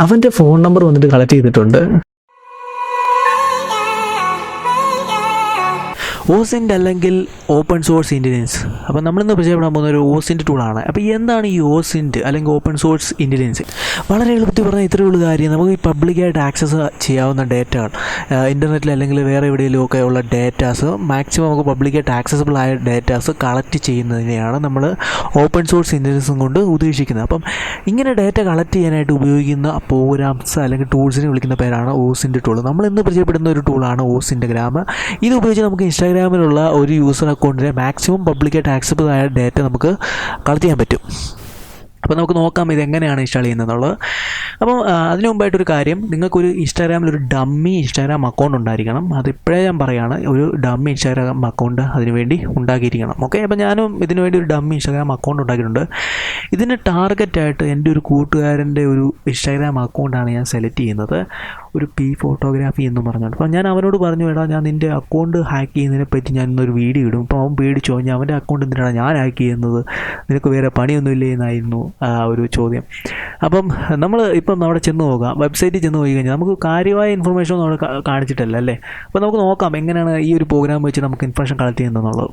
അവൻ്റെ phone number വന്നിട്ട് collect ചെയ്തിട്ടുണ്ട്. OSINT അല്ലെങ്കിൽ ഓപ്പൺ സോഴ്സ് ഇൻ്റലിജൻസ്. അപ്പോൾ നമ്മളിന്ന് പരിചയപ്പെടാൻ പോകുന്ന ഒരു OSINT ടൂളാണ്. അപ്പോൾ എന്താണ് ഈ OSINT അല്ലെങ്കിൽ ഓപ്പൺ സോഴ്സ് ഇൻ്റലിജൻസ്? വളരെ എളുപ്പത്തിൽ പറഞ്ഞാൽ ഇത്രയേ ഉള്ളൂ കാര്യം. നമുക്ക് ഈ പബ്ലിക്കായിട്ട് ആക്സസ് ചെയ്യാവുന്ന ഡേറ്റകൾ, ഇൻ്റർനെറ്റിൽ അല്ലെങ്കിൽ വേറെ എവിടെയെങ്കിലും ഒക്കെ ഉള്ള ഡേറ്റാസ്, മാക്സിമം നമുക്ക് പബ്ലിക്കായിട്ട് ആക്സസിബിൾ ആയ ഡേറ്റാസ് കളക്ട് ചെയ്യുന്നതിനെയാണ് നമ്മൾ ഓപ്പൺ സോഴ്സ് ഇൻ്റലിജൻസും കൊണ്ട് ഉദ്ദേശിക്കുന്നത്. അപ്പം ഇങ്ങനെ ഡേറ്റ കളക്ട് ചെയ്യാനായിട്ട് ഉപയോഗിക്കുന്ന പ്രോഗ്രാംസ് അല്ലെങ്കിൽ ടൂൾസിനെ വിളിക്കുന്ന പേരാണ് OSINT ടൂൾ. നമ്മൾ ഇന്ന് പരിചയപ്പെടുന്ന ഒരു ടൂളാണ് OsIntgram. ഇത് ഉപയോഗിച്ച് നമുക്ക് ഇൻസ്റ്റാഗ്രാമിലുള്ള ഒരു യൂസർ അക്കൗണ്ടിലെ മാക്സിമം പബ്ലിക്കായിട്ട് ആക്സസിബിൾ ആയ ഡേറ്റ നമുക്ക് കളക്ട് ചെയ്യാൻ പറ്റും. അപ്പോൾ നമുക്ക് നോക്കാം ഇതെങ്ങനെയാണ് ഇൻസ്റ്റാൾ ചെയ്യുന്നതെന്നുള്ളത്. അപ്പോൾ അതിന് മുമ്പായിട്ടൊരു കാര്യം, നിങ്ങൾക്കൊരു ഇൻസ്റ്റാഗ്രാമിലൊരു ഡമ്മി ഇൻസ്റ്റാഗ്രാം അക്കൗണ്ട് ഉണ്ടായിരിക്കണം. അതിപ്പോഴേ ഞാൻ പറയുകയാണ്, ഒരു ഡമ്മി ഇൻസ്റ്റാഗ്രാം അക്കൗണ്ട് അതിന് വേണ്ടി ഉണ്ടാക്കിയിരിക്കണം. ഓക്കെ, അപ്പോൾ ഞാനും ഇതിനു വേണ്ടി ഒരു ഡമ്മി ഇൻസ്റ്റാഗ്രാം അക്കൗണ്ട് ഉണ്ടാക്കിയിട്ടുണ്ട്. ഇതിന് ടാർഗറ്റായിട്ട് എൻ്റെ ഒരു കൂട്ടുകാരൻ്റെ ഒരു ഇൻസ്റ്റാഗ്രാം അക്കൗണ്ടാണ് ഞാൻ സെലക്ട് ചെയ്യുന്നത്, ഒരു ഫോട്ടോഗ്രാഫി എന്ന് പറഞ്ഞുകൊണ്ട്. അപ്പോൾ ഞാൻ അവനോട് പറഞ്ഞു, എടാ ഞാൻ നിൻ്റെ അക്കൗണ്ട് ഹാക്ക് ചെയ്യുന്നതിനെ പറ്റി ഞാൻ ഇന്നൊരു വീഡിയോ ഇടും. അപ്പോൾ അവൻ പേടിച്ചു, ഞാൻ അവൻ്റെ അക്കൗണ്ട് എന്തിനാണ് ഞാൻ ഹാക്ക് ചെയ്യുന്നത്, നിനക്ക് വേറെ പണിയൊന്നുമില്ലേ എന്നായിരുന്നു ഒരു ചോദ്യം. അപ്പം നമ്മൾ ഇപ്പം അവിടെ ചെന്ന് നോക്കാം, വെബ്സൈറ്റിൽ ചെന്ന് പോയി കഴിഞ്ഞാൽ നമുക്ക് കാര്യമായ ഇൻഫർമേഷൻ ഒന്നും അവിടെ കാണിച്ചിട്ടല്ല അല്ലേ. അപ്പോൾ നമുക്ക് നോക്കാം എങ്ങനെയാണ് ഈ ഒരു പ്രോഗ്രാം വെച്ച് നമുക്ക് ഇൻഫർമേഷൻ കളക്ട് ചെയ്യുന്നതെന്നുള്ളത്.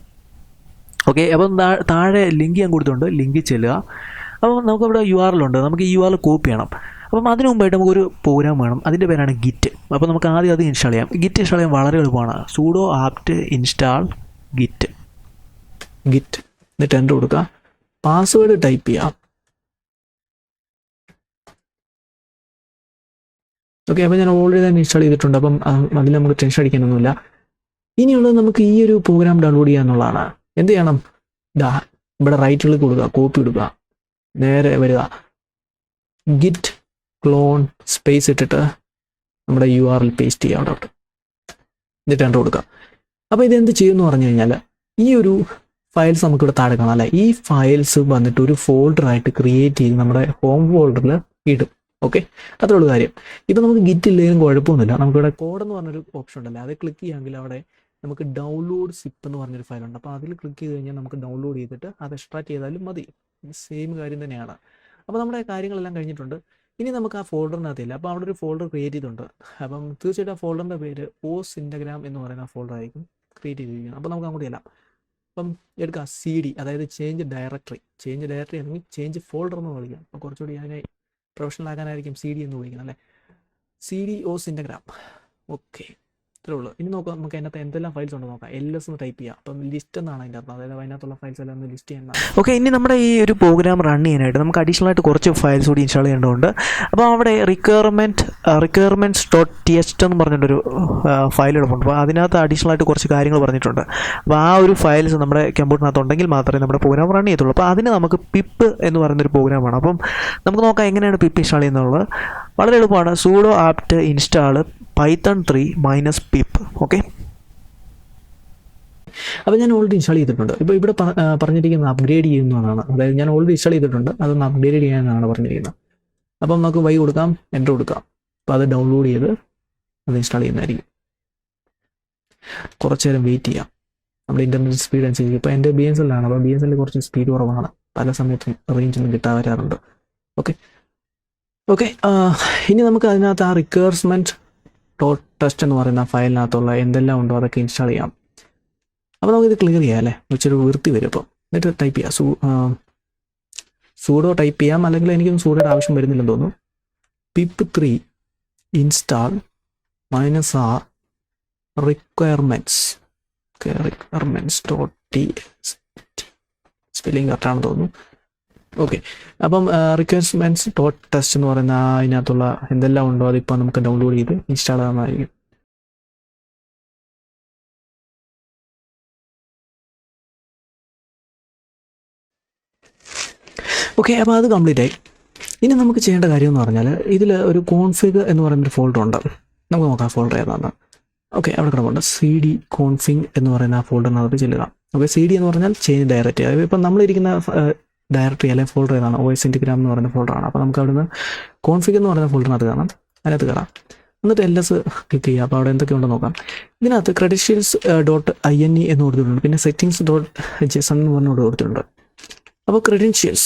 ഓക്കെ, അപ്പം താഴെ ലിങ്ക് ഞാൻ കൊടുത്തിട്ടുണ്ട്, ലിങ്കിൽ ചെല്ലുക. അപ്പം നമുക്കവിടെ URL ഉണ്ട്, നമുക്ക് ഈ URL കോപ്പി ചെയ്യണം. അപ്പം അതിന് മുമ്പായിട്ട് നമുക്കൊരു പ്രോഗ്രാം വേണം, അതിൻ്റെ പേരാണ് ഗിറ്റ്. അപ്പോൾ നമുക്ക് ആദ്യം അത് ഇൻസ്റ്റാൾ ചെയ്യാം. ഗിറ്റ് ഇൻസ്റ്റാൾ ചെയ്യാൻ വളരെ എളുപ്പമാണ്. sudo apt install git എന്നിട്ട് എൻ്റർ കൊടുക്കുക. പാസ്വേഡ് ടൈപ്പ് ചെയ്യാം. ഓക്കെ, അപ്പോൾ ഞാൻ ഓൾറെഡി തന്നെ ഇൻസ്റ്റാൾ ചെയ്തിട്ടുണ്ട്. അപ്പം അതിൽ നമുക്ക് ടെൻഷൻ അടിക്കാനൊന്നുമില്ല. ഇനിയുള്ളത് നമുക്ക് ഈ ഒരു പ്രോഗ്രാം ഡൗൺലോഡ് ചെയ്യുക എന്നുള്ളതാണ്. എന്ത് ചെയ്യണം? ഇവിടെ റൈറ്റിൽ കൊടുക്കുക, കോപ്പി കൊടുക്കുക, നേരെ വരിക, ഗിറ്റ് ക്ലോൺ സ്പേസ് ഇട്ടിട്ട് നമ്മുടെ URL പേസ്റ്റ് ചെയ്യുക അവിടെ, എന്നിട്ട് എൻ്റർ കൊടുക്കുക. അപ്പോൾ ഇതെന്ത് ചെയ്യുമെന്ന് പറഞ്ഞു കഴിഞ്ഞാൽ, ഈ ഒരു ഫയൽസ് നമുക്കിവിടെ താഴെ കാണാം അല്ലേ. ഈ ഫയൽസ് വന്നിട്ട് ഒരു ഫോൾഡറായിട്ട് ക്രിയേറ്റ് ചെയ്ത് നമ്മുടെ ഹോം ഫോൾഡറിൽ ഇടും. ഓക്കെ, അത്രയുള്ള കാര്യം. ഇപ്പം നമുക്ക് ഗിറ്റ് ഇല്ലെങ്കിലും കുഴപ്പമൊന്നുമില്ല. നമുക്കിവിടെ കോഡ് എന്ന് പറഞ്ഞൊരു ഓപ്ഷൻ ഉണ്ടല്ലേ, അത് ക്ലിക്ക് ചെയ്യാമെങ്കിൽ അവിടെ നമുക്ക് ഡൗൺലോഡ് സിപ്പ് എന്ന് പറഞ്ഞൊരു ഫയലുണ്ട്. അപ്പോൾ അതിൽ ക്ലിക്ക് ചെയ്ത് കഴിഞ്ഞാൽ നമുക്ക് ഡൗൺലോഡ് ചെയ്തിട്ട് അത് എക്സ്ട്രാക്ട് ചെയ്താലും മതി. സെയിം കാര്യം തന്നെയാണ്. അപ്പോൾ നമ്മുടെ കാര്യങ്ങളെല്ലാം കഴിഞ്ഞിട്ടുണ്ട്. ഇനി നമുക്ക് ആ ഫോൾഡറിനകത്തില്ല. അപ്പോൾ അവിടെ ഒരു ഫോൾഡർ ക്രിയേറ്റ് ചെയ്തിട്ടുണ്ട്. അപ്പം തീർച്ചയായിട്ടും ആ ഫോൾഡറിൻ്റെ പേര് OsIntgram എന്ന് പറയുന്ന ഫോൾഡർ ആയിരിക്കും ക്രിയേറ്റ് ചെയ്തിരിക്കുന്നത്. അപ്പോൾ നമുക്ക് അങ്ങോട്ട് ചെല്ലാം. അപ്പം എടുക്കുക CD, അതായത് ചേഞ്ച് ഡയറക്ടറി അല്ലെങ്കിൽ ചേഞ്ച് ഫോൾഡർ എന്ന് വിളിക്കാം. അപ്പോൾ കുറച്ചുകൂടി അതിനെ പ്രൊഫഷണൽ ആക്കാനായിരിക്കും CD എന്ന് വിളിക്കുന്നത് അല്ലേ. CD OsIntgram. ഓക്കെ, ഇത്രേ ഉള്ളൂ. ഇനി നോക്കാം നമുക്ക് അതിനകത്ത് എന്തെല്ലാം ഫയൽസ് ഉണ്ടോ നോക്കാം. LS എന്ന് ടൈപ്പ് ചെയ്യാം. അപ്പം ലിസ്റ്റ് എന്നാണ് അതിൻ്റെ അർത്ഥം, അതായത് അതിനകത്തുള്ള ഫയൽസ് എല്ലാം ഒന്ന് ലിസ്റ്റ് ചെയ്യുന്നതാണ്. ഓക്കെ, ഇനി നമ്മുടെ ഈ ഒരു പ്രോഗ്രാം റൺ ചെയ്യാനായിട്ട് നമുക്ക് അഡീഷണൽ ആയിട്ട് കുറച്ച് ഫയൽസ് കൂടി ഇൻസ്റ്റാൾ ചെയ്യേണ്ടതുണ്ട്. അപ്പോൾ അവിടെ requirements.txt എന്ന് പറഞ്ഞിട്ടൊരു ഫയൽ എടുപ്പുണ്ട്. അപ്പോൾ അതിനകത്ത് അഡീഷണൽ ആയിട്ട് കുറച്ച് കാര്യങ്ങൾ പറഞ്ഞിട്ടുണ്ട്. അപ്പോൾ ആ ഒരു ഫയൽസ് നമ്മുടെ കമ്പ്യൂട്ടറിനകത്ത് ഉണ്ടെങ്കിൽ മാത്രമേ നമ്മുടെ പ്രോഗ്രാം റൺ ചെയ്യത്തുള്ളൂ. അപ്പോൾ അതിന് നമുക്ക് പിപ്പ് എന്ന് പറയുന്നൊരു പ്രോഗ്രാം വേണം. അപ്പം നമുക്ക് നോക്കാം എങ്ങനെയാണ് പിപ്പ് ഇൻസ്റ്റാൾ ചെയ്യുന്നത്. വളരെ എളുപ്പമാണ്. sudo apt install python 3 -pip. Okay, അപ്പോൾ ഞാൻ ഓൾറെഡി ഇൻസ്റ്റാൾ ചെയ്തിട്ടുണ്ട്. ഇപ്പോൾ ഇവിടെ പറഞ്ഞിരിക്കുന്നത് അപ്ഗ്രേഡ് ചെയ്യുന്നതാണ്. അതായത് ഞാൻ ഓൾറെഡി ഇൻസ്റ്റാൾ ചെയ്തിട്ടുണ്ട്, അതൊന്ന് അപ്ഗ്രേഡ് ചെയ്യാനാണ് പറഞ്ഞിരിക്കുന്നത്. അപ്പം നമുക്ക് വൈ കൊടുക്കാം, എൻ്റർ കൊടുക്കാം. അപ്പോൾ അത് ഡൗൺലോഡ് ചെയ്ത് അത് ഇൻസ്റ്റാൾ ചെയ്യുന്നതായിരിക്കും. കുറച്ച് നേരം വെയിറ്റ് ചെയ്യാം, നമ്മുടെ ഇൻ്റർനെറ്റ് സ്പീഡ് അനുസരിച്ച്. ഇപ്പോൾ എൻ്റെ BSNL ആണ്. അപ്പോൾ BSNL കുറച്ച് സ്പീഡ് കുറവാണ്, പല സമയത്തും റേഞ്ച് ഒന്നും കിട്ടാൻ വരാറുണ്ട്. ഓക്കെ, ഇനി നമുക്ക് അതിനകത്ത് ആ requirements.txt എന്ന് പറയുന്ന ഫയലിനകത്തുള്ള എന്തെല്ലാം ഉണ്ടോ അതൊക്കെ ഇൻസ്റ്റാൾ ചെയ്യാം. അപ്പോൾ നമുക്കിത് ക്ലിയർ ചെയ്യാം അല്ലേ, ഇച്ചിരി വൃത്തി വരും. അപ്പോൾ എന്നിട്ട് ടൈപ്പ് ചെയ്യാം, sudo ടൈപ്പ് ചെയ്യാം, അല്ലെങ്കിൽ എനിക്കൊന്നും sudoയുടെ ആവശ്യം വരുന്നില്ലെന്ന് തോന്നുന്നു. pip3 install -r requirements.txt. Spelling കറക്റ്റാണെന്ന് തോന്നുന്നു. ഓക്കെ, അപ്പം requirements.txt എന്ന് പറയുന്ന അതിനകത്തുള്ള എന്തെല്ലാം ഉണ്ടോ അതിപ്പോൾ നമുക്ക് ഡൗൺലോഡ് ചെയ്ത് ഇൻസ്റ്റാൾ ആകുന്നതായിരിക്കും. ഓക്കെ, അപ്പോൾ അത് കംപ്ലീറ്റ് ആയി. ഇനി നമുക്ക് ചെയ്യേണ്ട കാര്യം എന്ന് പറഞ്ഞാൽ, ഇതിൽ ഒരു കോൺഫിഗ് എന്ന് പറയുന്നൊരു ഫോൾഡർ ഉണ്ട്. നമുക്ക് നോക്കാം ഫോൾഡർ ഏതാണ്. ഓക്കെ, അവിടെ കിടപ്പുണ്ട്. CD config എന്ന് പറയുന്ന ആ ഫോൾഡറിനകത്ത് ചെല്ലുക. ഓക്കെ, CD എന്ന് പറഞ്ഞാൽ ചേഞ്ച് ഡയറക്ടറി. അതായത് ഇപ്പം നമ്മളിരിക്കുന്ന ഡയറക്ടറി അല്ലെങ്കിൽ ഫോൾഡർ ഏതാണ്, OsIntgram എന്ന് പറയുന്ന ഫോൾഡറാണ്. അപ്പോൾ നമുക്ക് അവിടുന്ന് കോൺഫിഗ് എന്ന് പറയുന്ന ഫോൾഡറിനകത്ത് കാണാം, അതിനകത്ത് കയറാം. എന്നിട്ട് LS ക്ലിക്ക് ചെയ്യുക. അപ്പോൾ അവിടെ എന്തൊക്കെയുണ്ടെന്ന് നോക്കാം. ഇതിനകത്ത് credentials.ini എന്ന് കൊടുത്തിട്ടുണ്ട്, പിന്നെ settings.json എന്ന് പറഞ്ഞുകൊണ്ട് കൊടുത്തിട്ടുണ്ട്. അപ്പോൾ credentials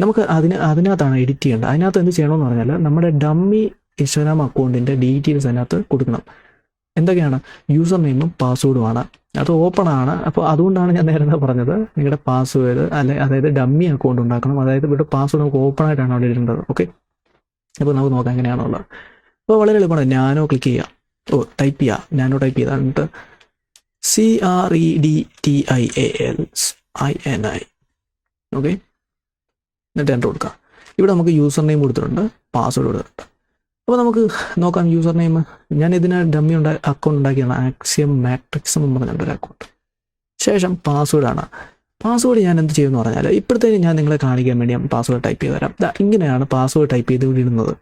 നമുക്ക് അതിനകത്താണ് എഡിറ്റ് ചെയ്യേണ്ടത്. അതിനകത്ത് എന്ത് ചെയ്യണമെന്ന് പറഞ്ഞാൽ നമ്മുടെ ഡമ്മി ഇൻസ്റ്റാഗ്രാം അക്കൗണ്ടിൻ്റെ ഡീറ്റെയിൽസ് അതിനകത്ത് കൊടുക്കണം. എന്തൊക്കെയാണ്? യൂസർ നെയിമും പാസ്വേഡുമാണ്. അത് ഓപ്പൺ ആണ്. അപ്പോൾ അതുകൊണ്ടാണ് ഞാൻ നേരത്തെ പറഞ്ഞത് നിങ്ങളുടെ പാസ്വേഡ് അതായത് ഡമ്മി അക്കൗണ്ട് ഉണ്ടാക്കണം. അതായത് ഇവിടെ പാസ്വേഡ് നമുക്ക് ഓപ്പൺ ആയിട്ടാണ് അവിടെ ഇടേണ്ടത്. ഓക്കെ, അപ്പോൾ നമുക്ക് നോക്കാം എങ്ങനെയാണുള്ളത്. അപ്പോൾ വളരെ എളുപ്പമാണ്. നാനോ ക്ലിക്ക് ചെയ്യുക, ടൈപ്പ് ചെയ്യുക, നാനോ ടൈപ്പ് ചെയ്താൽ എന്നിട്ട് CREDTIALINI. ഓക്കെ, എന്നിട്ട് എൻ്റർ കൊടുക്കുക. ഇവിടെ നമുക്ക് യൂസർ നെയിം കൊടുത്തിട്ടുണ്ട്, പാസ്വേഡ് കൊടുത്തിട്ടുണ്ട്. അപ്പോൾ നമുക്ക് നോക്കാം യൂസർ നെയിം. ഞാൻ ഇതിന് ഡമ്മി അക്കൗണ്ട് ഉണ്ടാക്കിയതാണ്, ആക്സിയം മാട്രിക്സ് എന്ന് പറഞ്ഞിട്ടൊരു അക്കൗണ്ട്. ശേഷം പാസ്വേഡാണ്. പാസ്വേഡ് ഞാൻ എന്ത് ചെയ്യുമെന്ന് പറഞ്ഞാൽ ഇപ്പോഴത്തേക്ക് ഞാൻ നിങ്ങളെ കാണിക്കാൻ വേണ്ടി പാസ്വേഡ് ടൈപ്പ് ചെയ്ത് തരാം. ഇങ്ങനെയാണ് പാസ്വേഡ് ടൈപ്പ് ചെയ്ത് ഇടുന്നത്.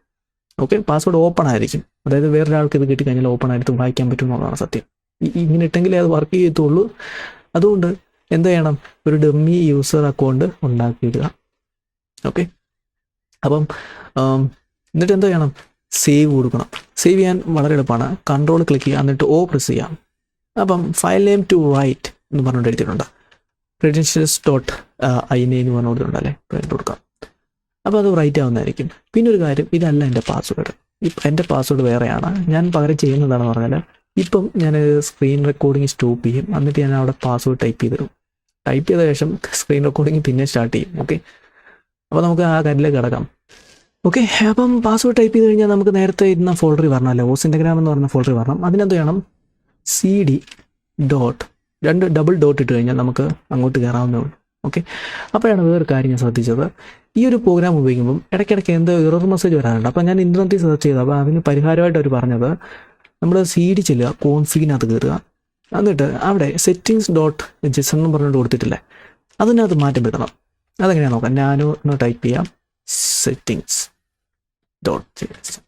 ഓക്കെ, പാസ്വേഡ് ഓപ്പൺ ആയിരിക്കും. അതായത് വേറൊരാൾക്ക് ഇത് കിട്ടിക്കഴിഞ്ഞാൽ ഓപ്പൺ ആയിട്ട് വായിക്കാൻ പറ്റും എന്നുള്ളതാണ് സത്യം. ഇങ്ങനെ ഇട്ടെങ്കിലേ അത് വർക്ക് ചെയ്യത്തുള്ളൂ. അതുകൊണ്ട് എന്ത് ചെയ്യണം? ഒരു ഡമ്മി യൂസർ അക്കൗണ്ട് ഉണ്ടാക്കിയിടുക. ഓക്കെ, അപ്പം എന്നിട്ട് എന്ത് ചെയ്യണം? സേവ് കൊടുക്കണം. സേവ് ചെയ്യാൻ വളരെ എളുപ്പമാണ്. കൺട്രോൾ ക്ലിക്ക് ചെയ്യുക, എന്നിട്ട് പ്രസ് ചെയ്യാം. അപ്പം ഫയൽ നെയിം ടു റൈറ്റ് എന്ന് പറഞ്ഞുകൊണ്ട് എഴുതിയിട്ടുണ്ട്. credentials.ini എന്ന് പറഞ്ഞു കൊടുത്തിട്ടുണ്ടല്ലേ, റൈറ്റ് കൊടുക്കാം. അപ്പോൾ അത് റൈറ്റ് ആവുന്നതായിരിക്കും. പിന്നെ ഒരു കാര്യം, ഇതല്ല എൻ്റെ പാസ്വേഡ്. എൻ്റെ പാസ്വേഡ് വേറെയാണ്. ഞാൻ പകരം ചെയ്യുന്നതാണെന്ന് പറഞ്ഞാൽ ഇപ്പം ഞാൻ സ്ക്രീൻ റെക്കോർഡിങ് സ്റ്റോപ്പ് ചെയ്യും. എന്നിട്ട് ഞാൻ അവിടെ പാസ്വേഡ് ടൈപ്പ് ചെയ്ത് തരും. ടൈപ്പ് ചെയ്ത ശേഷം സ്ക്രീൻ റെക്കോർഡിങ് പിന്നെ സ്റ്റാർട്ട് ചെയ്യും. ഓക്കെ, അപ്പോൾ നമുക്ക് ആ കാര്യത്തിലേക്ക് കിടക്കാം. ഓക്കെ, അപ്പം പാസ്വേഡ് ടൈപ്പ് ചെയ്ത് കഴിഞ്ഞാൽ നമുക്ക് നേരത്തെ ഇരുന്ന ഫോൾഡറിൽ വരണമല്ലോ, OsIntgram എന്ന് പറഞ്ഞ ഫോൾഡറിൽ വരണം. അതിനെന്ത് ചെയ്യണം? CD ഡോട്ട് 2 ഡബിൾ ഡോട്ട് ഇട്ട് കഴിഞ്ഞാൽ നമുക്ക് അങ്ങോട്ട് കയറാവുന്നേ ഉള്ളൂ. ഓക്കെ, അപ്പോഴാണ് വേറൊരു കാര്യം ഞാൻ ശ്രദ്ധിച്ചത്. ഈ ഒരു പ്രോഗ്രാം ഉപയോഗിക്കുമ്പം ഇടയ്ക്കിടയ്ക്ക് എന്തോ എറർ മെസ്സേജ് വരാറുണ്ട്. അപ്പോൾ ഞാൻ ഇൻ്റർനെറ്റിൽ സെർച്ച് ചെയ്തു. അപ്പോൾ അതിന് പരിഹാരമായിട്ട് അവർ പറഞ്ഞത് നമ്മൾ CD ചെല്ലുക, കോൺഫിഗിനകത്ത് കയറുക, എന്നിട്ട് അവിടെ settings.json എന്ന് പറഞ്ഞുകൊണ്ട് കൊടുത്തിട്ടില്ലേ, അതിനകത്ത് മാറ്റം വരുത്തണം. അതെങ്ങനെയാണ് നോക്കാം. ഞാനും ഒന്ന് ടൈപ്പ് ചെയ്യാം, settings.json.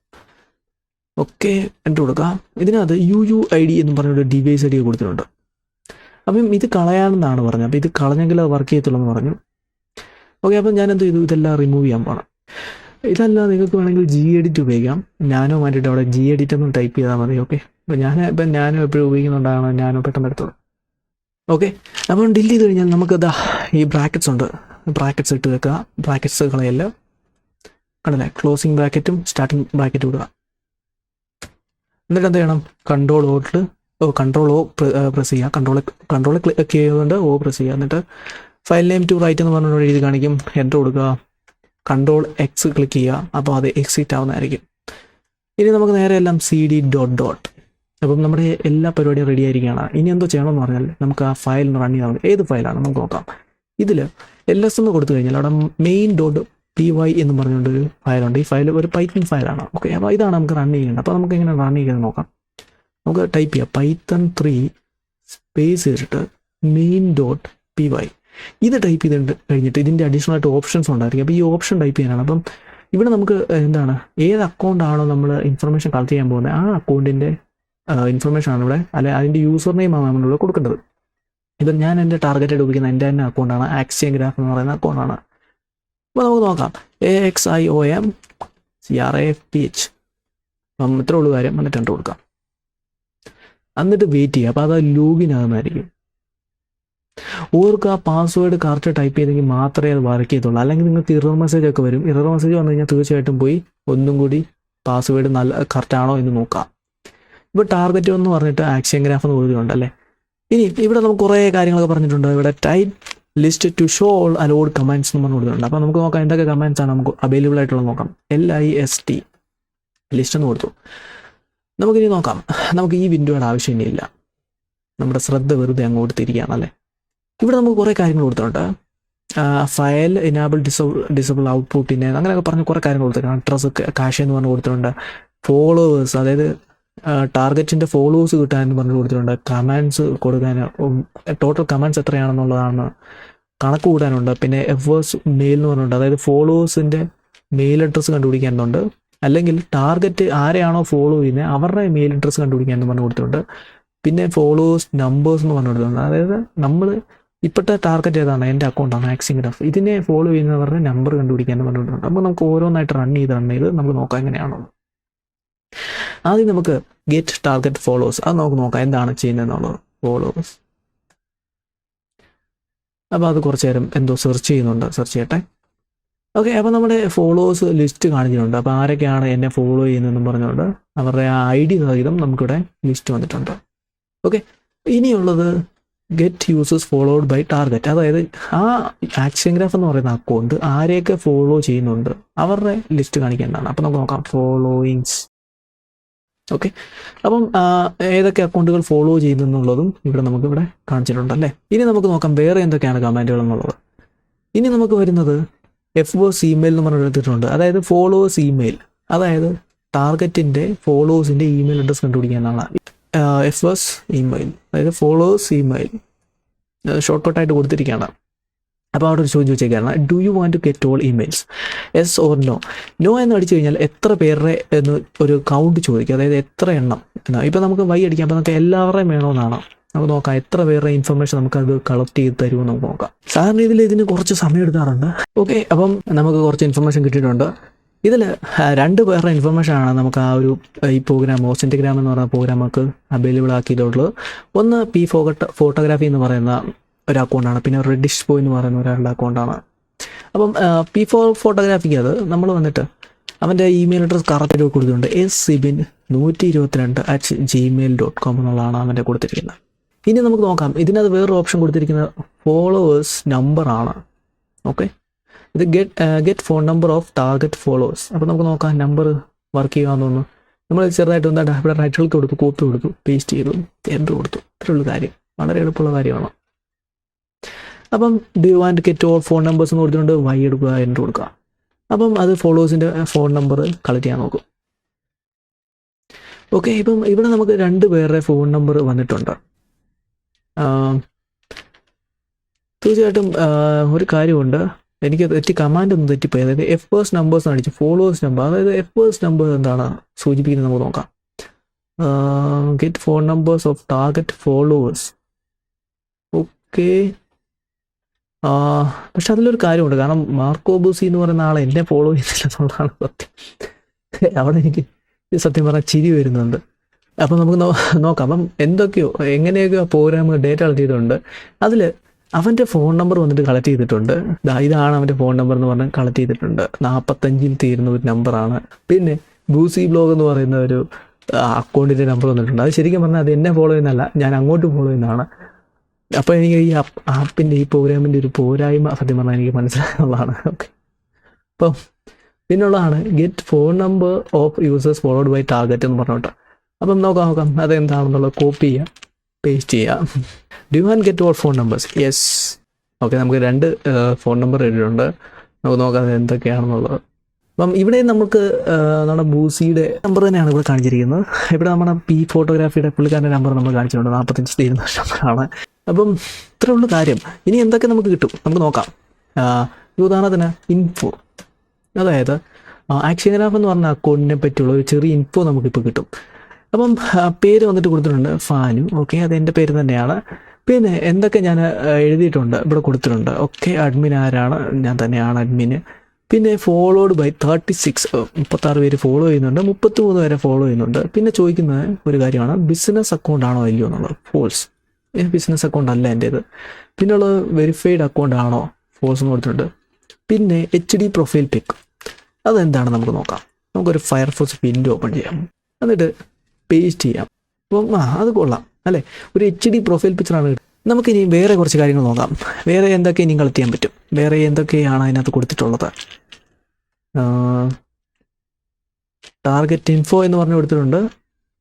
ഓക്കെ, എൻ്റർ കൊടുക്കാം. ഇതിനകത്ത് UUID എന്ന് പറഞ്ഞൊരു ഡിവൈസ് ID കൊടുത്തിട്ടുണ്ട്. അപ്പം ഇത് കളയാമെന്നാണ് പറഞ്ഞത്. അപ്പോൾ ഇത് കളഞ്ഞെങ്കിൽ അത് വർക്ക് ചെയ്യത്തുള്ളൂ എന്ന് പറഞ്ഞു. ഓക്കെ, അപ്പം ഞാൻ എന്ത് ചെയ്തു? ഇതെല്ലാം റിമൂവ് ചെയ്യാൻ പോകണം. ഇതല്ല, നിങ്ങൾക്ക് വേണമെങ്കിൽ Gedit ഉപയോഗിക്കാം. ഞാനോ വേണ്ടിയിട്ട് അവിടെ Gedit എന്ന് ടൈപ്പ് ചെയ്താൽ മതി. ഓക്കെ, അപ്പോൾ ഞാനും എപ്പോഴും ഉപയോഗിക്കുന്നുണ്ടാകണം, ഞാനോ പെട്ടെന്ന് എടുത്തോളൂ. ഓക്കെ, അപ്പം ഡിലീറ്റ് ചെയ്ത് കഴിഞ്ഞാൽ നമുക്ക് ഈ ബ്രാക്കറ്റ്സ് ഉണ്ട്, ബ്രാക്കറ്റ്സ് ഇട്ട് വെക്കുക. ബ്രാക്കറ്റ്സ് കളയല്ല, കണ്ടല്ലേ, ക്ലോസിങ് ബ്രാക്കറ്റും സ്റ്റാർട്ടിങ് ബ്രാക്കറ്റും ഇടുക. എന്നിട്ട് എന്ത് ചെയ്യണം? കൺട്രോൾ പ്രസ് ചെയ്യുക. കൺട്രോൾ ക്ലിക്ക് ചെയ്തുകൊണ്ട് പ്രസ് ചെയ്യുക. എന്നിട്ട് ഫയൽ നെയിം ടു റൈറ്റ് എന്ന് പറഞ്ഞൊരു എഴുതി കാണിക്കും, എൻ്റർ കൊടുക്കുക. കൺട്രോൾ X ക്ലിക്ക് ചെയ്യുക. അപ്പോൾ അത് എക്സിറ്റ് ആവുന്നതായിരിക്കും. ഇനി നമുക്ക് നേരെ എല്ലാം CD ഡോട്ട്. അപ്പം നമ്മുടെ എല്ലാ പരിപാടിയും റെഡി ആയിരിക്കുകയാണ്. ഇനി എന്തോ ചെയ്യണമെന്ന് പറഞ്ഞാൽ നമുക്ക് ആ ഫയൽ റൺ ചെയ്യാൻ മതി. ഏത് ഫയലാണ് നമുക്ക് നോക്കാം. ഇതിൽ LS എന്ന് കൊടുത്തു കഴിഞ്ഞാൽ അവിടെ main.py എന്ന് പറഞ്ഞുകൊണ്ടൊരു ഫയലുണ്ട്. ഈ ഫയൽ ഒരു പൈത്തൺ ഫയലാണ്. ഓക്കെ, അപ്പോൾ ഇതാണ് നമുക്ക് റൺ ചെയ്യേണ്ടത്. അപ്പോൾ നമുക്ക് എങ്ങനെ റൺ ചെയ്യുന്നത് നോക്കാം. നമുക്ക് ടൈപ്പ് ചെയ്യാം Python3 സ്പേസ് ചെയ്തിട്ട് main.py. ഇത് ടൈപ്പ് ചെയ്തിട്ട് കഴിഞ്ഞിട്ട് ഇതിൻ്റെ അഡീഷണൽ ആയിട്ട് ഓപ്ഷൻസ് ഉണ്ടായിരിക്കും. അപ്പോൾ ഈ ഓപ്ഷൻ ടൈപ്പ് ചെയ്യാനാണ്. അപ്പം ഇവിടെ നമുക്ക് എന്താണ്, ഏത് അക്കൗണ്ടാണോ നമ്മൾ ഇൻഫർമേഷൻ കളക്ട് ചെയ്യാൻ പോകുന്നത് ആ അക്കൗണ്ടിൻ്റെ ഇൻഫർമേഷൻ ആണ് ഇവിടെ, അല്ലെങ്കിൽ അതിൻ്റെ യൂസർ നെയിമാണ് നമ്മളിവിടെ കൊടുക്കേണ്ടത്. ഇപ്പം ഞാൻ എൻ്റെ ടാർഗറ്റായിട്ട് ഉപയോഗിക്കുന്ന എൻ്റെ തന്നെ അക്കൗണ്ടാണ്, ആക്സിയം ഗ്രാഫ് എന്ന് പറയുന്ന അക്കൗണ്ടാണ്. അപ്പോൾ നമുക്ക് നോക്കാം, AXIOMCRAFPH. അപ്പം ഇത്ര ഉള്ളു കാര്യം. എന്നിട്ട് എൻ്റർ കൊടുക്കാം. എന്നിട്ട് വെയിറ്റ് ചെയ്യുക. അപ്പോൾ അത് ലോഗിൻ ആകുന്നതായിരിക്കും. ഓർക്ക് ആ പാസ്വേഡ് കറക്റ്റ് ടൈപ്പ് ചെയ്തെങ്കിൽ മാത്രമേ അത് വർക്ക് ചെയ്യത്തുള്ളൂ. അല്ലെങ്കിൽ നിങ്ങൾക്ക് ഇറർ മെസ്സേജ് ഒക്കെ വരും. ഇറർ മെസ്സേജ് വന്നു കഴിഞ്ഞാൽ തീർച്ചയായിട്ടും പോയി ഒന്നും കൂടി പാസ്വേഡ് നല്ല കറക്റ്റ് ആണോ എന്ന് നോക്കാം. ഇപ്പോൾ ടാർഗറ്റ് എന്ന് പറഞ്ഞിട്ട് ആക്സിയം ഗ്രാഫ് എന്ന് കൊടുത്തിട്ടുണ്ടല്ലേ. ഇനി ഇവിടെ നമുക്ക് കുറേ കാര്യങ്ങളൊക്കെ പറഞ്ഞിട്ടുണ്ട്. ഇവിടെ type list to show all allowed commands എന്ന് പറഞ്ഞു കൊടുത്തിട്ടുണ്ട്. അപ്പോൾ നമുക്ക് നോക്കാം എന്തൊക്കെ കമാൻഡ്സ് ആണ് നമുക്ക് അവൈലബിൾ ആയിട്ടുള്ളത് നോക്കാം. LIST ലിസ്റ്റ് എന്ന് കൊടുത്തു. നമുക്കിനി നോക്കാം. നമുക്ക് ഈ വിൻഡോയുടെ ആവശ്യം ഇനിയില്ല. നമ്മുടെ ശ്രദ്ധ വെറുതെ അങ്ങോട്ട് തിരിക്കുകയാണല്ലേ. ഇവിടെ നമുക്ക് കുറേ കാര്യങ്ങൾ കൊടുത്തിട്ടുണ്ട്. ഫയൽ എനാബിൾ ഡിസബിൾ ഔട്ട്പുട്ടിനെ അങ്ങനെയൊക്കെ പറഞ്ഞ് കുറേ കാര്യങ്ങൾ കൊടുത്തിട്ടുണ്ട്. അഡ്രസ് കാഷ് എന്ന് പറഞ്ഞ് കൊടുത്തിട്ടുണ്ട്. ഫോളോവേഴ്സ്, അതായത് ടാർഗറ്റിൻ്റെ ഫോളോവേഴ്സ് കിട്ടാനെന്ന് പറഞ്ഞ് കൊടുത്തിട്ടുണ്ട്. കമാൻഡ്സ് കൊടുക്കാൻ, ടോട്ടൽ കമാൻഡ്സ് എത്രയാണെന്നുള്ളതാണ് കണക്ക് കൂടാനുണ്ട്. പിന്നെ എഫേഴ്സ് മെയിൽ എന്ന് പറഞ്ഞിട്ടുണ്ട്. അതായത് ഫോളോവേഴ്സിൻ്റെ മെയിൽ അഡ്രസ്സ് കണ്ടുപിടിക്കാനുണ്ട്. അല്ലെങ്കിൽ ടാർഗറ്റ് ആരെയാണോ ഫോളോ ചെയ്യുന്നത് അവരുടെ മെയിൽ അഡ്രസ്സ് കണ്ടുപിടിക്കാൻ എന്ന് പറഞ്ഞു കൊടുത്തിട്ടുണ്ട്. പിന്നെ ഫോളോവേഴ്സ് നമ്പേഴ്സ് എന്ന് പറഞ്ഞു കൊടുത്തിട്ടുണ്ട്. അതായത് നമ്മൾ ഇപ്പോഴത്തെ ടാർഗറ്റ് ഏതാണ്, എൻ്റെ അക്കൗണ്ടാണ് ആക്സിയം ഗ്രാഫ്, ഇതിനെ ഫോളോ ചെയ്യുന്നവരുടെ നമ്പർ കണ്ടുപിടിക്കാൻ എന്ന് പറഞ്ഞിട്ടുണ്ട്. അപ്പോൾ നമുക്ക് ഓരോന്നായിട്ട് റൺ ചെയ്ത് നമുക്ക് നോക്കാം എങ്ങനെയാണോ. ആദ്യം നമുക്ക് ഗെറ്റ് ടാർഗറ്റ് ഫോളോവേഴ്സ്, അത് നമുക്ക് നോക്കാം എന്താണ് ചെയ്യുന്നതെന്നുള്ളത്. ഫോളോവേഴ്സ്, അപ്പോൾ അത് കുറച്ച് നേരം എന്തോ സെർച്ച് ചെയ്യുന്നുണ്ട്. സെർച്ച് ചെയ്യട്ടെ. ഓക്കെ, അപ്പോൾ നമ്മുടെ ഫോളോവേഴ്സ് ലിസ്റ്റ് കാണിച്ചിട്ടുണ്ട്. അപ്പോൾ ആരൊക്കെയാണ് എന്നെ ഫോളോ ചെയ്യുന്നതെന്നും പറഞ്ഞുകൊണ്ട് അവരുടെ ആ ID സഹിതം നമുക്കിവിടെ ലിസ്റ്റ് വന്നിട്ടുണ്ട്. ഓക്കെ, ഇനിയുള്ളത് get users followed by target. അതായത് ആ ആക്ഷൻ ഗ്രാഫ് എന്ന് പറയുന്ന അക്കൗണ്ട് ആരെയൊക്കെ ഫോളോ ചെയ്യുന്നുണ്ട് അവരുടെ ലിസ്റ്റ് കാണിക്കേണ്ടതാണ്. അപ്പോൾ നമുക്ക് നോക്കാം ഫോളോയിങ്സ്. ഓക്കെ, അപ്പം ഏതൊക്കെ അക്കൗണ്ടുകൾ ഫോളോ ചെയ്യുന്നുള്ളതും ഇവിടെ നമുക്കിവിടെ കാണിച്ചിട്ടുണ്ടല്ലേ. ഇനി നമുക്ക് നോക്കാം വേറെ എന്തൊക്കെയാണ് കമാൻഡുകൾ എന്നുള്ളത്. ഇനി നമുക്ക് വരുന്നത് FOS ഇമെയിൽ എന്ന് പറഞ്ഞെടുത്തിട്ടുണ്ട്. അതായത് ഫോളോവേഴ്സ് ഇമെയിൽ, അതായത് ടാർഗറ്റിൻ്റെ ഫോളോവേഴ്സിൻ്റെ ഇമെയിൽ അഡ്രസ് കണ്ടുപിടിക്കാനാണ് FOS ഇമെയിൽ, അതായത് ഫോളോവേഴ്സ് ഇമെയിൽ ഷോർട്ട് കട്ടായിട്ട് കൊടുത്തിരിക്കുകയാണ്. അപ്പോൾ അവിടെ ഒരു ചോദ്യം ചോദിച്ചേക്കാണ്, do you want to get all emails, yes or no. No എന്ന് അടിച്ചു കഴിഞ്ഞാൽ എത്ര പേരുടെ എന്ന് ഒരു കൗണ്ട് ചോദിക്കുക, അതായത് എത്ര എണ്ണം എന്നാണ്. ഇപ്പോൾ നമുക്ക് വൈ അടിക്കാം, അപ്പോൾ നമുക്ക് എല്ലാവരുടെയും വേണമെന്നാണ്. നമുക്ക് നോക്കാം എത്ര പേരുടെ ഇൻഫർമേഷൻ നമുക്കത് കളക്ട് ചെയ്ത് തരുമെന്ന് നമുക്ക് നോക്കാം. സാധാരണ ഇതിന് കുറച്ച് സമയം എടുക്കാറുണ്ട്. ഓക്കെ, അപ്പം നമുക്ക് കുറച്ച് ഇൻഫർമേഷൻ കിട്ടിയിട്ടുണ്ട്. ഇതിൽ 2 പേരുടെ ഇൻഫർമേഷനാണ് നമുക്ക് ആ ഒരു ഈ പ്രോഗ്രാം OsIntgram എന്ന് പറയുന്ന പ്രോഗ്രാം നമുക്ക് അവൈലബിൾ ആക്കിയിട്ടുള്ളത്. ഒന്ന് ഫോട്ടോഗ്രാഫി എന്ന് പറയുന്ന ഒരു അക്കൗണ്ടാണ്, പിന്നെ റെഡിഷ് ബോയ് എന്ന് പറയുന്ന ഒരാളുടെ അക്കൗണ്ടാണ്. അപ്പം ഫോട്ടോഗ്രാഫിക്ക് അത് നമ്മൾ വന്നിട്ട് അവൻ്റെ ഇമെയിൽ അഡ്രസ് കറക്റ്റായിട്ട് കൊടുത്തിട്ടുണ്ട്. sibin122@gmail.com എന്നുള്ളതാണ് അവൻ്റെ കൊടുത്തിരിക്കുന്നത്. ഇനി നമുക്ക് നോക്കാം, ഇതിനകത്ത് വേറൊരു ഓപ്ഷൻ കൊടുത്തിരിക്കുന്നത് ഫോളോവേഴ്സ് നമ്പറാണ്. ഓക്കെ, ഇത് get phone number of target followers. അപ്പോൾ നമുക്ക് നോക്കാം നമ്പർ വർക്ക് ചെയ്യാമെന്ന് തോന്നുന്നു. നമ്മൾ ചെറുതായിട്ട് എന്താണ് ഇവിടെ റൈറ്റ് ക്ലിക്ക് കൊടുത്തു, കോപ്പി കൊടുത്തു, പേസ്റ്റ് ചെയ്തു, എൻ്റർ കൊടുത്തു. ഇത്രയുള്ള കാര്യം, വളരെ എളുപ്പമുള്ള കാര്യമാണ്. അപ്പം do you want get all phone numbers എന്ന് കൊടുത്തിട്ടുണ്ട്, വൈ എടുക്കുക, എൻ്റർ കൊടുക്കുക. അപ്പം അത് ഫോളോവേഴ്സിൻ്റെ ഫോൺ നമ്പർ കളക്ട് ചെയ്യാൻ നോക്കും. ഓക്കെ, ഇപ്പം ഇവിടെ നമുക്ക് 2 പേരുടെ ഫോൺ നമ്പർ വന്നിട്ടുണ്ട്. തീർച്ചയായിട്ടും ഒരു കാര്യമുണ്ട്, എനിക്ക് കമാൻഡ് ഒന്നും തെറ്റിപ്പോയി. അതായത് FOS നമ്പേഴ്സ് അടിച്ചു ഫോളോവേഴ്സ് നമ്പർ, അതായത് FOS നമ്പർ എന്താണ് സൂചിപ്പിക്കുന്നത് നമുക്ക് നോക്കാം. Get phone numbers of target followers. Okay, പക്ഷെ അതിലൊരു കാര്യമുണ്ട്, കാരണം മാർക്കോബൂസി എന്ന് പറയുന്ന ആളെ എന്നെ ഫോളോ ചെയ്യുന്നില്ല എന്നുള്ളതാണ് സത്യം. അവിടെ എനിക്ക് സത്യം പറഞ്ഞാൽ ചിരി വരുന്നുണ്ട്. അപ്പം നമുക്ക് നോക്കാം. അപ്പം എങ്ങനെയൊക്കെയോ പ്രോഗ്രാം ഡേറ്റ കളക്ട് ചെയ്തിട്ടുണ്ട്. അതിൽ അവൻ്റെ ഫോൺ നമ്പർ വന്നിട്ട് കളക്ട് ചെയ്തിട്ടുണ്ട്. ഇതാണ് അവൻ്റെ ഫോൺ നമ്പർ എന്ന് പറഞ്ഞാൽ കളക്ട് ചെയ്തിട്ടുണ്ട്. 45 തീരുന്ന ഒരു നമ്പറാണ്. പിന്നെ ബൂസി ബ്ലോഗ് എന്ന് പറയുന്ന ഒരു അക്കൗണ്ടിൻ്റെ നമ്പർ വന്നിട്ടുണ്ട്. അത് ശരിക്കും പറഞ്ഞാൽ അത് എന്നെ ഫോളോ ചെയ്യുന്നതല്ല, ഞാൻ അങ്ങോട്ട് ഫോളോ ചെയ്യുന്നതാണ്. അപ്പോൾ എനിക്ക് ഈ ആപ്പിൻ്റെ ഈ പ്രോഗ്രാമിൻ്റെ ഒരു പോരായ്മ സത്യം പറഞ്ഞാൽ എനിക്ക് മനസ്സിലാകുന്നതാണ്. ഓക്കെ, അപ്പം പിന്നുള്ളതാണ് get phone number of users followed by target എന്ന് പറഞ്ഞോട്ട്. അപ്പം നോക്കാം അതെന്താണെന്നുള്ളത് കോപ്പി ചെയ്യാം, പേസ്റ്റ് ചെയ്യാം. Do you want get all phone numbers, yes. Okay, നമുക്ക് 2 ഫോൺ നമ്പർ ഇട്ടിട്ടുണ്ട്. നമുക്ക് നോക്കാം എന്തൊക്കെയാണെന്നുള്ളത്. അപ്പം ഇവിടെ നമുക്ക് നമ്മുടെ ബൂസിയുടെ നമ്പർ തന്നെയാണ് ഇവിടെ കാണിച്ചിരിക്കുന്നത്. ഇവിടെ നമ്മുടെ ഫോട്ടോഗ്രാഫിയുടെ പുള്ളിക്കാരൻ്റെ നമ്പർ നമ്മൾ കാണിച്ചിട്ടുണ്ട്, 45 തീരുന്ന നമ്പറാണ്. അപ്പം ഇത്രേ ഉള്ളൂ കാര്യം. ഇനി എന്തൊക്കെ നമുക്ക് കിട്ടും നമുക്ക് നോക്കാം. ഉദാഹരണത്തിന് ഇൻഫോ, അതായത് ആക്ഷൻ ഗ്രാഫ് എന്ന് പറഞ്ഞ അക്കൗണ്ടിനെ പറ്റിയുള്ള ഒരു ചെറിയ ഇൻഫോ നമുക്കിപ്പോൾ കിട്ടും. അപ്പം പേര് വന്നിട്ട് കൊടുത്തിട്ടുണ്ട് ഫാനു. ഓക്കെ, അത് എൻ്റെ പേര് തന്നെയാണ്. പിന്നെ എന്തൊക്കെ ഞാൻ എഴുതിയിട്ടുണ്ട് ഇവിടെ കൊടുത്തിട്ടുണ്ട്. ഓക്കെ, അഡ്മിൻ ആരാണ്, ഞാൻ തന്നെയാണ് അഡ്മിന്. പിന്നെ ഫോളോഡ് ബൈ 36 പേര് ഫോളോ ചെയ്യുന്നുണ്ട്, 33 പേരെ ഫോളോ ചെയ്യുന്നുണ്ട്. പിന്നെ ചോദിക്കുന്നത് ഒരു കാര്യമാണ്, ബിസിനസ് അക്കൗണ്ട് ആണോ ഇല്ലയോ എന്നുള്ളത്. ഫോൾസ്, ബിസിനസ് അക്കൗണ്ട് അല്ല എൻ്റേത്. പിന്നുള്ളത് വെരിഫൈഡ് അക്കൗണ്ട് ആണോ, ഫോൾസ് എന്ന് കൊടുത്തിട്ടുണ്ട്. പിന്നെ HD പ്രൊഫൈൽ പിക്ക്, അതെന്താണ് നമുക്ക് നോക്കാം. നമുക്കൊരു ഫയർഫോക്സ് വിൻഡോ ഓപ്പൺ ചെയ്യാം, എന്നിട്ട് പേസ്റ്റ് ചെയ്യാം. അപ്പം അത് കൊള്ളാം അല്ലേ, ഒരു HD പ്രൊഫൈൽ പിക്ചറാണ്. നമുക്കിനി വേറെ കുറച്ച് കാര്യങ്ങൾ നോക്കാം. വേറെ എന്തൊക്കെ ഇനി കളക്ട് ചെയ്യാൻ പറ്റും, വേറെ എന്തൊക്കെയാണ് അതിനകത്ത് കൊടുത്തിട്ടുള്ളത്. ടാർഗറ്റ് ഇൻഫോ എന്ന് പറഞ്ഞ് കൊടുത്തിട്ടുണ്ട്.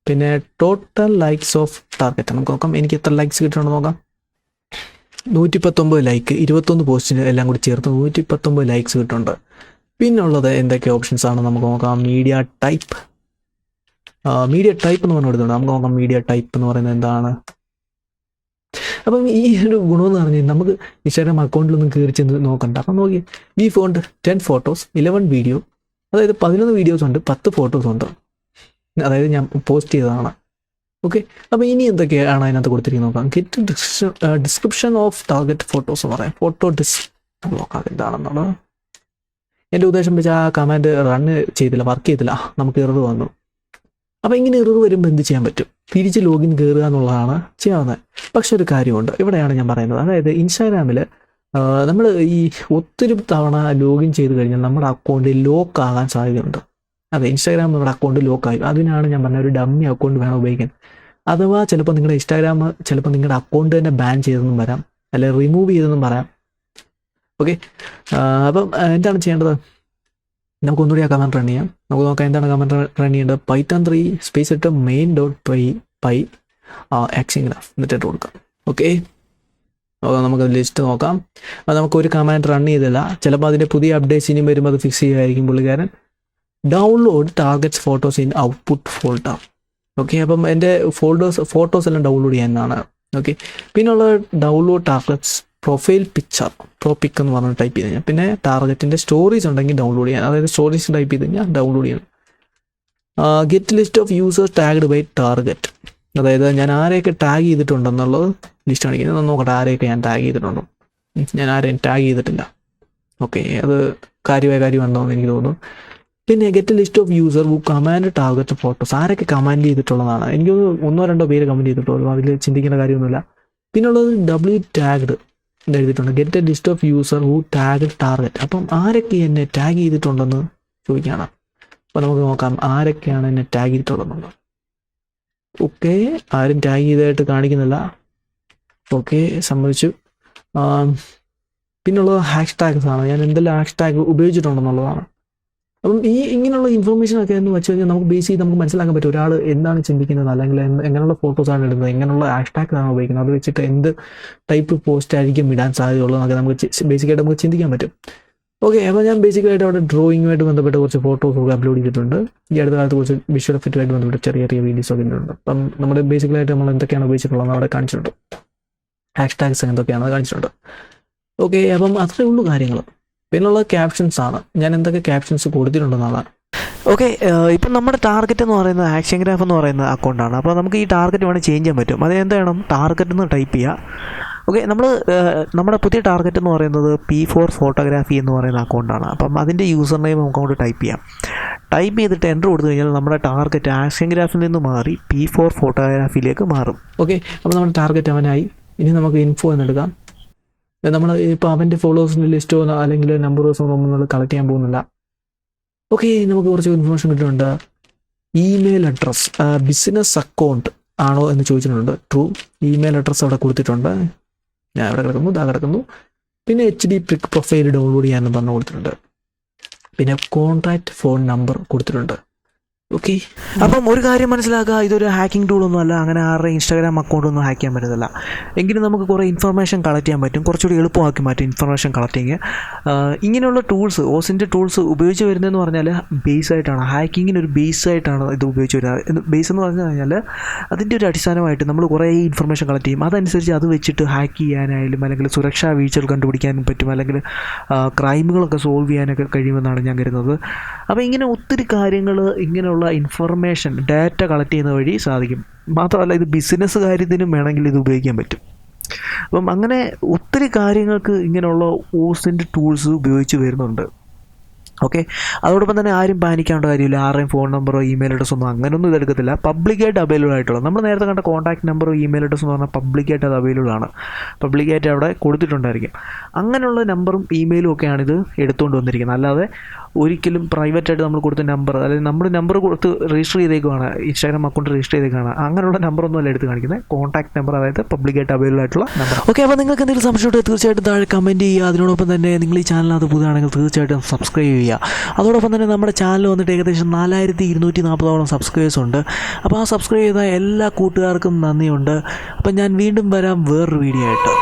പിന്നെ ടോട്ടൽ ലൈക്സ് ഓഫ് ടാർഗറ്റ് നമുക്ക് നോക്കാം. എനിക്ക് എത്ര ലൈക്സ് കിട്ടുന്നുണ്ട് നോക്കാം. 119 ലൈക്ക്, 21 പോസ്റ്റിന് എല്ലാം കൂടി ചേർത്ത് 119 ലൈക്സ് കിട്ടുന്നുണ്ട്. പിന്നുള്ളത് എന്തൊക്കെ ഓപ്ഷൻസ് ആണ് നമുക്ക് നോക്കാം. മീഡിയ ടൈപ്പ് എന്ന് പറഞ്ഞു കൊടുത്തിട്ടുണ്ട്. നമുക്ക് നോക്കാം മീഡിയ ടൈപ്പ് എന്ന് പറയുന്നത് എന്താണ്. അപ്പം ഈ ഒരു ഗുണമെന്ന് പറഞ്ഞാൽ നമുക്ക് ഇൻസ്റ്റാഗ്രാം അക്കൗണ്ടിലൊന്നും കയറി ചെന്ന് നോക്കണ്ട. അപ്പം നോക്കി, വി ഫോണ്ട് 10 ഫോട്ടോസ് 11 വീഡിയോ, അതായത് 11 വീഡിയോസ് ഉണ്ട്, 10 ഫോട്ടോസ് ഉണ്ട്, അതായത് ഞാൻ പോസ്റ്റ് ചെയ്തതാണ്. ഓക്കെ, അപ്പോൾ ഇനി എന്തൊക്കെയാണ് അതിനകത്ത് കൊടുത്തിരിക്കുന്നത് നോക്കാം. Get description of target photos എന്ന് പറയാം. ഫോട്ടോ നോക്കാം എന്താണെന്നുള്ളത്. എൻ്റെ ഉദ്ദേശം വെച്ചാൽ ആ കമാൻഡ് വർക്ക് ചെയ്തില്ല, നമുക്ക് എറർ വന്നു. അപ്പോൾ ഇങ്ങനെ എറർ വരുമ്പോൾ എന്ത് ചെയ്യാൻ പറ്റും, തിരിച്ച് ലോഗിൻ കയറുക എന്നുള്ളതാണ് ചെയ്യാവുന്നത്. പക്ഷെ ഒരു കാര്യമുണ്ട്, ഇവിടെയാണ് ഞാൻ പറയുന്നത്. അതായത് ഇൻസ്റ്റാഗ്രാമിൽ നമ്മൾ ഈ ഒത്തിരി തവണ ലോഗിൻ ചെയ്ത് കഴിഞ്ഞാൽ നമ്മുടെ അക്കൗണ്ട് ലോക്ക് ആകാൻ സാധ്യതയുണ്ട്. അതെ, ഇൻസ്റ്റാഗ്രാം നമ്മുടെ അക്കൗണ്ട് ലോക്കായി. അതിനാണ് ഞാൻ പറഞ്ഞ ഒരു ഡമ്മി അക്കൗണ്ട് വേണം ഉപയോഗിക്കാൻ. അഥവാ ചിലപ്പോൾ നിങ്ങളുടെ ഇൻസ്റ്റാഗ്രാം ചിലപ്പോൾ നിങ്ങളുടെ അക്കൗണ്ട് തന്നെ ബാൻ ചെയ്തെന്നും വരാം, അല്ലെങ്കിൽ റിമൂവ് ചെയ്തെന്നും പറയാം. ഓക്കെ, അപ്പം എന്താണ് ചെയ്യേണ്ടത്? നമുക്ക് ഒന്നുകൂടി ആ കമൻറ്റ് റൺ ചെയ്യാം. നമുക്ക് നോക്കാം എന്താണ് കമൻറ്റ് റൺ ചെയ്യേണ്ടത്. Python 3 സ്പേസ് ഇട്ട് main.py ആക്സിഗ്രാഫ് എന്നിട്ട് കൊടുക്കാം. ഓക്കെ, നമുക്ക് ലിസ്റ്റ് നോക്കാം. അത് നമുക്കൊരു കമാൻഡ് റൺ ചെയ്തില്ല, ചിലപ്പോൾ അതിൻ്റെ പുതിയ അപ്ഡേറ്റ്സ് ഇനിയും വരുമ്പോൾ അത് ഫിക്സ് ചെയ്യുമായിരിക്കും പുള്ളിക്കാരൻ. Download targets photos in output folder. Okay, അപ്പം എൻ്റെ ഫോട്ടോസ് എല്ലാം ഡൗൺലോഡ് ചെയ്യാനാണ്. ഓക്കെ, പിന്നെയുള്ള ഡൗൺലോഡ് ടാർഗറ്റ്സ് പ്രൊഫൈൽ പിക്ചർ പിക്ക് എന്ന് പറഞ്ഞ് ടൈപ്പ് ചെയ്ത് കഴിഞ്ഞാൽ, പിന്നെ ടാർഗറ്റിൻ്റെ സ്റ്റോറീസ് ഉണ്ടെങ്കിൽ ഡൗൺലോഡ് ചെയ്യാൻ, അതായത് സ്റ്റോറീസ് ടൈപ്പ് ചെയ്ത് കഴിഞ്ഞാൽ ഡൗൺലോഡ് ചെയ്യണം. Get list of users tagged by target, അതായത് ഞാൻ ആരെയൊക്കെ ടാഗ് ചെയ്തിട്ടുണ്ടെന്നുള്ളത് ലിസ്റ്റ് കാണിക്കുന്നത്. നോക്കട്ടെ ആരെയൊക്കെ ഞാൻ ടാഗ് ചെയ്തിട്ടുണ്ടോ. ഞാൻ ആരെയും ടാഗ് ചെയ്തിട്ടില്ല. ഓക്കെ, അത് കാര്യമുണ്ടോ എന്ന് എനിക്ക് തോന്നുന്നു. പിന്നെ get list of user who command target photos, ആരൊക്കെ കമാൻഡ് ചെയ്തിട്ടുള്ളതാണ്. എനിക്ക് 1-2 പേര് കമൻറ്റ് ചെയ്തിട്ടുള്ളൂ, അതിൽ ചിന്തിക്കേണ്ട കാര്യമൊന്നുമില്ല. പിന്നുള്ളത് W ടാഗ്ഡ് എഴുതിയിട്ടുണ്ട്. Get A list of user who tagged target, അപ്പം ആരൊക്കെ എന്നെ ടാഗ് ചെയ്തിട്ടുണ്ടെന്ന് ചോദിക്കുകയാണ്. അപ്പോൾ നമുക്ക് നോക്കാം ആരൊക്കെയാണ് എന്നെ ടാഗ് ചെയ്തിട്ടുള്ളതെന്നുള്ളത്. ഓക്കെ, ആരും ടാഗ് ചെയ്തതായിട്ട് കാണിക്കുന്നില്ല. ഓക്കെ, സമ്മതിച്ചു. പിന്നുള്ളത് ഹാഷ് ടാഗ്സ് ആണ്, ഞാൻ എന്തെല്ലാം ഹാഷ് ടാഗ് ഉപയോഗിച്ചിട്ടുണ്ടെന്നുള്ളതാണ്. അപ്പം ഇങ്ങനെയുള്ള ഇൻഫർമേഷനൊക്കെ എന്ന് വെച്ച് കഴിഞ്ഞാൽ നമുക്ക് ബേസ് ചെയ്ത് നമുക്ക് മനസ്സിലാക്കാൻ പറ്റും ഒരാൾ എന്താണ് ചിന്തിക്കുന്നത്, അല്ലെങ്കിൽ എങ്ങനെയുള്ള ഫോട്ടോസാണ് ഇടുന്നത്, എങ്ങനെയുള്ള ഹാഷ് ടാഗ്സാണ് ഉപയോഗിക്കുന്നത്, അത് വെച്ചിട്ട് എന്ത് ടൈപ്പ് പോസ്റ്റ് ആയിരിക്കും ഇടാൻ സാധ്യതയുള്ളത് എന്നൊക്കെ നമുക്ക് ബേസിക്കായിട്ട് നമുക്ക് ചിന്തിക്കാൻ പറ്റും. ഓക്കെ, അപ്പോൾ ഞാൻ ബേസിക്കായിട്ട് അവിടെ ഡ്രോയിങ്ങുമായിട്ട് ബന്ധപ്പെട്ട് കുറച്ച് ഫോട്ടോസൊക്കെ അപ്ലോഡ് ചെയ്തിട്ടുണ്ട്. ഈ അടുത്ത കാലത്ത് കുറച്ച് വിഷ്വൽ എഫക്റ്റുമായിട്ട് ബന്ധപ്പെട്ട് ചെറിയ വീഡിയോസൊക്കെ ഇട്ടിട്ടുണ്ട്. അപ്പം നമ്മൾ ബേസിക്കലായിട്ട് നമ്മൾ എന്തൊക്കെയാണ് ഉപയോഗിച്ചിട്ടുള്ളത് അവിടെ കാണിച്ചിട്ടുണ്ട്. ഹാഷ് ടാഗ്സ് എന്തൊക്കെയാണ് കാണിച്ചിട്ടുണ്ട്. ഓക്കെ, അപ്പം അത്രയേ ഉള്ളൂ കാര്യങ്ങൾ. പിന്നുള്ള ക്യാപ്ഷൻസ് ആണ്, ഞാൻ എന്തൊക്കെ ക്യാപ്ഷൻസ് കൊടുത്തിട്ടുണ്ടെന്നാണ്. ഓക്കെ, ഇപ്പം നമ്മുടെ ടാർഗറ്റ് എന്ന് പറയുന്നത് ആക്സിഗ്രാഫ് എന്ന് പറയുന്ന അക്കൗണ്ടാണ്. അപ്പോൾ നമുക്ക് ഈ ടാർഗറ്റ് വേണമെങ്കിൽ ചേഞ്ച് ചെയ്യാൻ പറ്റും. അത് എന്ത് വേണം, ടാർഗറ്റ് എന്ന് ടൈപ്പ് ചെയ്യുക. ഓക്കെ, നമ്മുടെ പുതിയ ടാർഗറ്റ് എന്ന് പറയുന്നത് P4 ഫോട്ടോഗ്രാഫി എന്ന് പറയുന്ന അക്കൗണ്ടാണ്. അപ്പം അതിൻ്റെ യൂസർ നെയിം നമുക്ക് അങ്ങോട്ട് ടൈപ്പ് ചെയ്യാം. ടൈപ്പ് ചെയ്തിട്ട് എൻ്റർ കൊടുത്തു കഴിഞ്ഞാൽ നമ്മുടെ ടാർഗറ്റ് ആക്സിഗ്രാഫിൽ നിന്ന് മാറി P4 ഫോട്ടോഗ്രാഫിയിലേക്ക് മാറും. ഓക്കെ, അപ്പോൾ നമ്മുടെ ടാർഗറ്റ് അവനായി. ഇനി നമുക്ക് ഇൻഫോ എന്നെടുക്കാം. നമ്മൾ ഇപ്പോൾ അവൻ്റെ ഫോളോവേഴ്സിൻ്റെ ലിസ്റ്റോ അല്ലെങ്കിൽ നമ്പേഴ്സോ നമ്മൾ കളക്ട് ചെയ്യാൻ പോകുന്നില്ല. ഓക്കെ, നമുക്ക് കുറച്ച് ഇൻഫർമേഷൻ കിട്ടുന്നുണ്ട്. ഇമെയിൽ അഡ്രസ്സ് ബിസിനസ് അക്കൗണ്ട് ആണോ എന്ന് ചോദിച്ചിട്ടുണ്ട്. ട്രൂ, ഇമെയിൽ അഡ്രസ്സ് അവിടെ കൊടുത്തിട്ടുണ്ട്. ഞാൻ അവിടെ കിടക്കുന്നു. പിന്നെ HD പ്രൊഫൈൽ ഡൗൺലോഡ് ചെയ്യാമെന്ന് പറഞ്ഞു കൊടുത്തിട്ടുണ്ട്. പിന്നെ കോൺടാക്റ്റ് ഫോൺ നമ്പർ കൊടുത്തിട്ടുണ്ട്. ഓക്കെ, അപ്പം ഒരു കാര്യം മനസ്സിലാക്കുക, ഇതൊരു ഹാക്കിംഗ് ടൂളൊന്നും അല്ല. അങ്ങനെ ആരുടെ ഇൻസ്റ്റാഗ്രാം അക്കൗണ്ടൊന്നും ഹാക്ക് ചെയ്യാൻ പറ്റത്തില്ല. എങ്കിലും നമുക്ക് കുറേ ഇൻഫർമേഷൻ കളക്ട് ചെയ്യാൻ പറ്റും, കുറച്ചുകൂടി എളുപ്പമാക്കി മാറ്റും ഇൻഫർമേഷൻ കളക്ടിങ്. ഇങ്ങനെയുള്ള ടൂൾസ്, OSINT ടൂൾസ് ഉപയോഗിച്ച് വരുന്നതെന്ന് പറഞ്ഞാൽ ബേസായിട്ടാണ്, ഹാക്കിങ്ങിന് ഒരു ബേസായിട്ടാണ് ഇത് ഉപയോഗിച്ച് വരുന്നത്. ബേസ് എന്ന് പറഞ്ഞു കഴിഞ്ഞാൽ അതിൻ്റെ ഒരു അടിസ്ഥാനമായിട്ട് നമ്മൾ കുറേ ഇൻഫർമേഷൻ കളക്ട് ചെയ്യും. അതനുസരിച്ച് അത് വെച്ചിട്ട് ഹാക്ക് ചെയ്യാനായാലും അല്ലെങ്കിൽ സുരക്ഷാ വീഴ്ചകൾ കണ്ടുപിടിക്കാനും പറ്റും, അല്ലെങ്കിൽ ക്രൈമുകളൊക്കെ സോൾവ് ചെയ്യാനൊക്കെ കഴിയുമെന്നാണ് ഞാൻ കരുതുന്നത്. അപ്പോൾ ഇങ്ങനെ ഒത്തിരി കാര്യങ്ങൾ ഇങ്ങനെയുള്ള ഇൻഫർമേഷൻ ഡാറ്റ കളക്ട് ചെയ്യുന്ന വഴി സാധിക്കും. മാത്രമല്ല ഇത് ബിസിനസ് കാര്യത്തിനും വേണമെങ്കിൽ ഇത് ഉപയോഗിക്കാൻ പറ്റും. അപ്പം അങ്ങനെ ഒത്തിരി കാര്യങ്ങൾക്ക് ഇങ്ങനെയുള്ള OSINT ടൂൾസ് ഉപയോഗിച്ച് വരുന്നുണ്ട്. ഓക്കെ, അതോടൊപ്പം തന്നെ ആരും പാനിക്കേണ്ട കാര്യമില്ല. ആരുടെയും ഫോൺ നമ്പറോ ഇമെയിൽ അഡ്രസ്സോ ഒന്നും അങ്ങനെയൊന്നും ഇതെടുക്കത്തില്ല. പബ്ലിക്കായിട്ട് അവൈലബിൾ ആയിട്ടുള്ള, നമ്മൾ നേരത്തെ കണ്ട കോൺടാക്ട് നമ്പറോ ഇമെയിൽ അഡ്രസ്സോ എന്ന് പറഞ്ഞാൽ പബ്ലിക്കായിട്ട് അത് അവൈലബിൾ ആണ്, പബ്ലിക്കായിട്ട് അവിടെ കൊടുത്തിട്ടുണ്ടായിരിക്കും. അങ്ങനെയുള്ള നമ്പറും ഇമെയിലും ഒക്കെയാണ് ഇത് എടുത്തുകൊണ്ട് വന്നിരിക്കുന്നത്. അല്ലാതെ ഒരിക്കലും പ്രൈവറ്റായിട്ട് നമ്മൾ കൊടുത്ത നമ്പർ, അതായത് നമ്മൾ നമ്പർ കൊടുത്ത് രജിസ്റ്റർ ചെയ്തേക്കുവാണ്, ഇൻസ്റ്റാഗ്രാം അക്കൗണ്ട് രജിസ്റ്റർ ചെയ്തേക്കാണ്, അങ്ങനെയുള്ള നമ്പറൊന്നും അല്ല എടുത്ത് കാണിക്കുന്നത്. കോൺടാക്ട് നമ്പർ, അതായത് പബ്ലിക്കായിട്ട് അവൈലബിൾ ആയിട്ടുള്ള നമ്പർ. ഓക്കെ, അപ്പോൾ നിങ്ങൾക്ക് എന്തെങ്കിലും സംശയമുണ്ടെങ്കിൽ തീർച്ചയായിട്ടും താഴെ കമൻറ്റ് ചെയ്യുക. അതിനോടൊപ്പം തന്നെ നിങ്ങൾ ഈ ചാനലിനകത്ത് പുതുതാണെങ്കിൽ തീർച്ചയായിട്ടും സബ്സ്ക്രൈബ് ചെയ്യുക. അതോടൊപ്പം തന്നെ നമ്മുടെ ചാനൽ വന്നിട്ട് ഏകദേശം 4240 സബ്സ്ക്രൈബേഴ്സ് ഉണ്ട്. അപ്പോൾ ആ സബ്സ്ക്രൈബ് ചെയ്ത എല്ലാ കൂട്ടുകാർക്കും നന്ദിയുണ്ട്. അപ്പം ഞാൻ വീണ്ടും വരാം വേറൊരു വീഡിയോ ആയിട്ട്.